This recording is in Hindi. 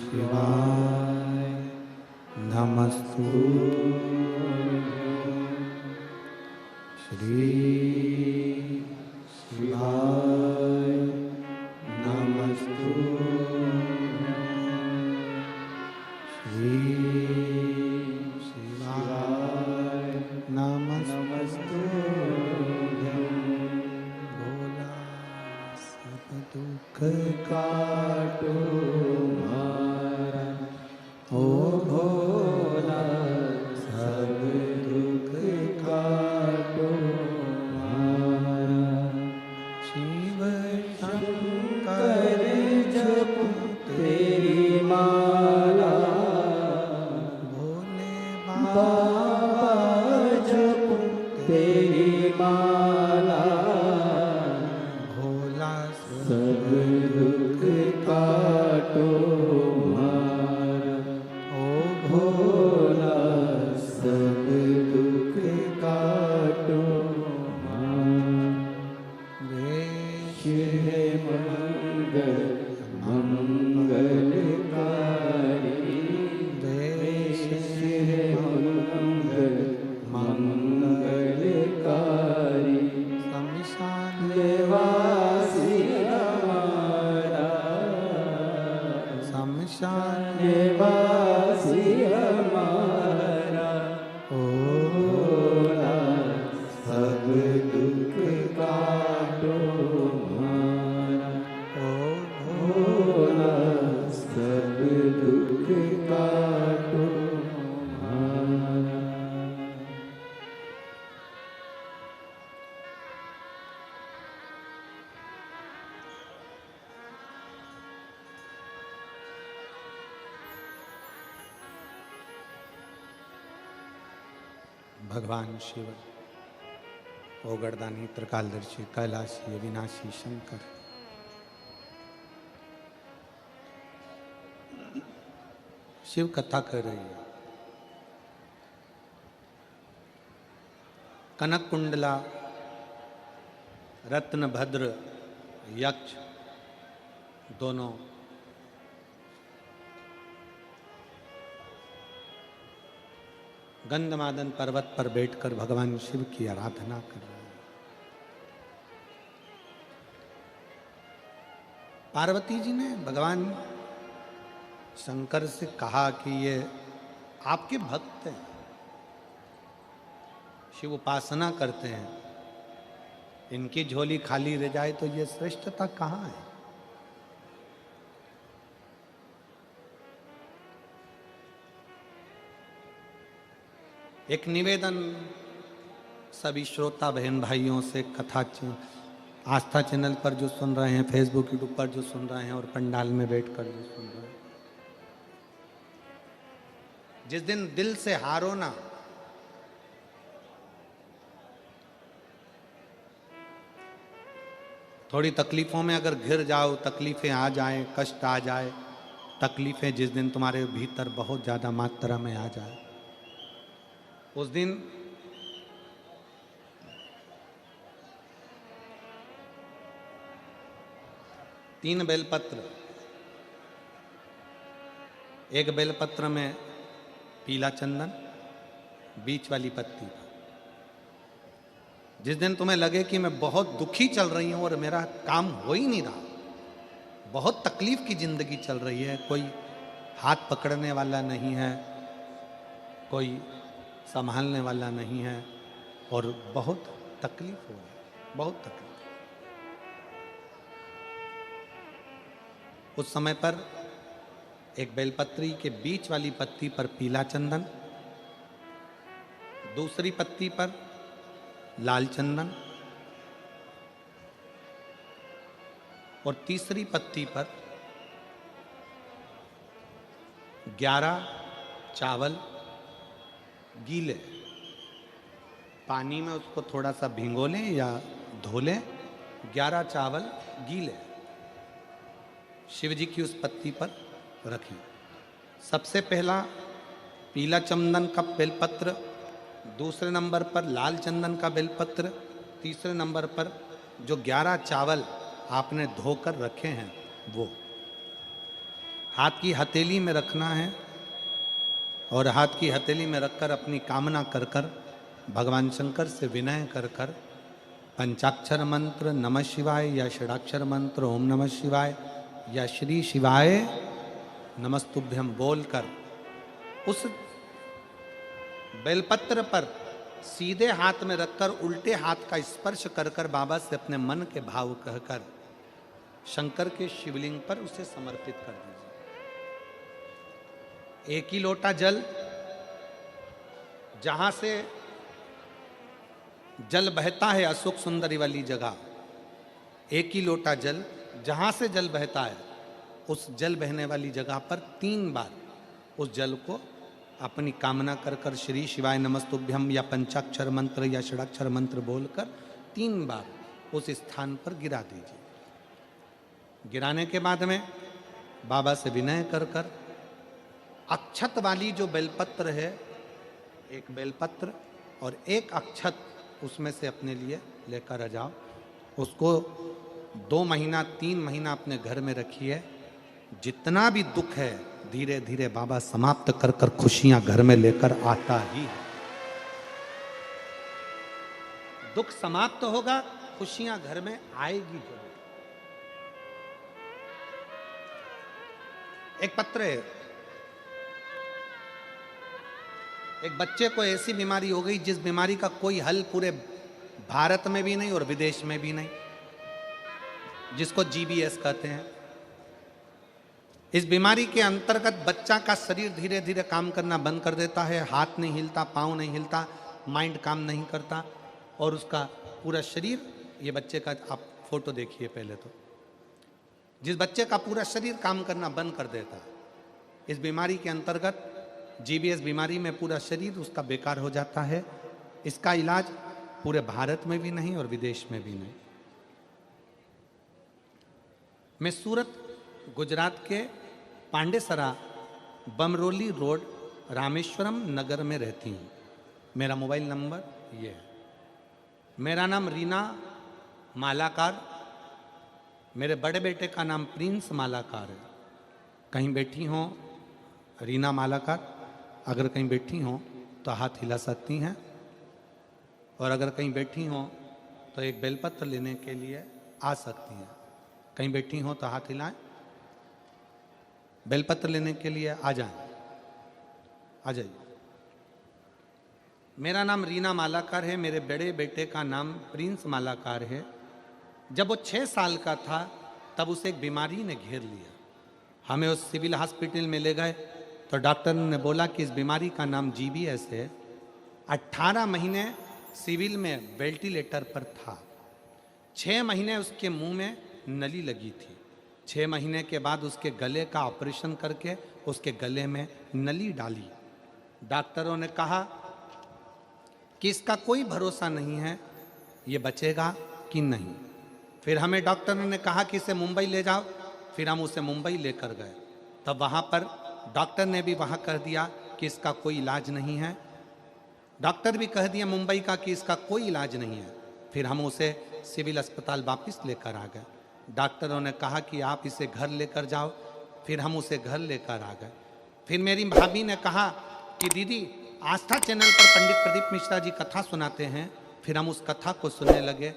शिवाय नमस्तु श्री शिवाय नमस्तु श्री शिवाय नमस्तु भोला सब दुख काटो मारा ओ भोला सब दुख काटो मारा शिव शंकर जप तेरी माला भोले बाबा जप तेरी माला भोला सब दुख काटो मारा ओ भोला सब दुख काटो मारा वेश है मंगल मंगलकारी वेश है मंगल मंगलकारी शमशान निवासी हमारा शमशान निवासी हमारा ओ भोला सब दुख काटो मारा ओ भोला सब दुख काटो मारा। भगवान शिव ओ गर्दानी त्रिकालदर्शी कैलाशी अविनाशी शंकर शिव कथा कर रही है। कनक कुंडला रत्न भद्र यक्ष दोनों गंधमादन पर्वत पर बैठकर भगवान शिव की आराधना कर रहे हैं। पार्वती जी ने भगवान शंकर से कहा कि ये आपके भक्त हैं, शिव उपासना करते हैं, इनकी झोली खाली रह जाए तो ये श्रेष्ठता कहाँ है। एक निवेदन सभी श्रोता बहन भाइयों से, कथा आस्था चैनल पर जो सुन रहे हैं, फेसबुक यूट्यूब पर जो सुन रहे हैं और पंडाल में बैठकर जो सुन रहे हैं, जिस दिन दिल से हारो ना, थोड़ी तकलीफों में अगर घिर जाओ, तकलीफें आ जाएं, कष्ट आ जाए, तकलीफें जिस दिन तुम्हारे भीतर बहुत ज्यादा मात्रा में आ जाए, उस दिन तीन बेलपत्र, एक बेलपत्र में पीला चंदन, बीच वाली पत्ती। जिस दिन तुम्हें लगे कि मैं बहुत दुखी चल रही हूं और मेरा काम हो ही नहीं रहा, बहुत तकलीफ की जिंदगी चल रही है, कोई हाथ पकड़ने वाला नहीं है, कोई संभालने वाला नहीं है और बहुत तकलीफ हो रही है, बहुत तकलीफ। उस समय पर एक बेलपत्री के बीच वाली पत्ती पर पीला चंदन, दूसरी पत्ती पर लाल चंदन और तीसरी पत्ती पर 11 चावल गीले, पानी में उसको थोड़ा सा भिगो लें या धो लें, 11 चावल गीले शिव जी की उस पत्ती पर रखें। सबसे पहला पीला चंदन का बेलपत्र, दूसरे नंबर पर लाल चंदन का बेलपत्र, तीसरे नंबर पर जो 11 चावल आपने धोकर रखे हैं वो हाथ की हथेली में रखना है और हाथ की हथेली में रखकर अपनी कामना कर कर भगवान शंकर से विनय कर कर पंचाक्षर मंत्र नमः शिवाय या षडाक्षर मंत्र ओम नमः शिवाय या श्री शिवाय नमस्तुभ्यम बोलकर उस बेलपत्र पर सीधे हाथ में रखकर उल्टे हाथ का स्पर्श कर कर बाबा से अपने मन के भाव कहकर शंकर के शिवलिंग पर उसे समर्पित कर दीजिए। एक ही लोटा जल, जहां से जल बहता है अशोक सुंदरी वाली जगह, एक ही लोटा जल जहां से जल बहता है उस जल बहने वाली जगह पर 3 बार उस जल को अपनी कामना कर कर श्री शिवाय नमस्तुभ्यम या पंचाक्षर मंत्र या षडाक्षर मंत्र बोलकर 3 बार उस स्थान पर गिरा दीजिए। गिराने के बाद में बाबा से विनय कर कर अक्षत वाली जो बेलपत्र है, एक बेलपत्र और एक अक्षत उसमें से अपने लिए लेकर आ जाओ। उसको 2 महीना 3 महीना अपने घर में रखिए। जितना भी दुख है धीरे धीरे बाबा समाप्त कर कर खुशियां घर में लेकर आता ही है। दुख समाप्त होगा, खुशियां घर में आएगी जरूर। एक पत्र है, एक बच्चे को ऐसी बीमारी हो गई जिस बीमारी का कोई हल पूरे भारत में भी नहीं और विदेश में भी नहीं, जिसको जीबीएस कहते हैं। इस बीमारी के अंतर्गत बच्चा का शरीर धीरे धीरे काम करना बंद कर देता है, हाथ नहीं हिलता, पांव नहीं हिलता, माइंड काम नहीं करता और उसका पूरा शरीर, ये बच्चे का आप फोटो देखिए पहले तो, जिस बच्चे का पूरा शरीर काम करना बंद कर देता है, इस बीमारी के अंतर्गत जीबीएस बीमारी में पूरा शरीर उसका बेकार हो जाता है। इसका इलाज पूरे भारत में भी नहीं और विदेश में भी नहीं। मैं सूरत गुजरात के पांडेसरा बमरोली रोड रामेश्वरम नगर में रहती हूँ। मेरा मोबाइल नंबर ये है। मेरा नाम रीना मालाकार, मेरे बड़े बेटे का नाम प्रिंस मालाकार है। कहीं बैठी हो रीना मालाकार, अगर कहीं बैठी हो तो हाथ हिला सकती हैं और अगर कहीं बैठी हो तो एक बेलपत्र लेने के लिए आ सकती हैं। कहीं बैठी हो तो हाथ हिलाएं, बेलपत्र लेने के लिए आ जाएं, आ जाइए। मेरा नाम रीना मालाकार है, मेरे बड़े बेटे का नाम प्रिंस मालाकार है। जब वो 6 साल का था तब उसे एक बीमारी ने घेर लिया। हमें उस सिविल हॉस्पिटल में ले गए तो डॉक्टर ने बोला कि इस बीमारी का नाम जीबीएस है। 18 महीने सिविल में वेंटिलेटर पर था। 6 महीने उसके मुंह में नली लगी थी। 6 महीने के बाद उसके गले का ऑपरेशन करके उसके गले में नली डाली। डॉक्टरों ने कहा कि इसका कोई भरोसा नहीं है, ये बचेगा कि नहीं। फिर हमें डॉक्टरों ने कहा कि इसे मुंबई ले जाओ। फिर हम उसे मुंबई लेकर गए। तब वहाँ पर डॉक्टर ने भी वहाँ कह दिया कि इसका कोई इलाज नहीं है। डॉक्टर भी कह दिया मुंबई का कि इसका कोई इलाज नहीं है। फिर हम उसे सिविल अस्पताल वापस लेकर आ गए। डॉक्टरों ने कहा कि आप इसे घर लेकर जाओ। फिर हम उसे घर लेकर आ गए। फिर मेरी भाभी ने कहा कि दीदी आस्था चैनल पर पंडित प्रदीप मिश्रा जी कथा सुनाते हैं। फिर हम उस कथा को सुनने लगे।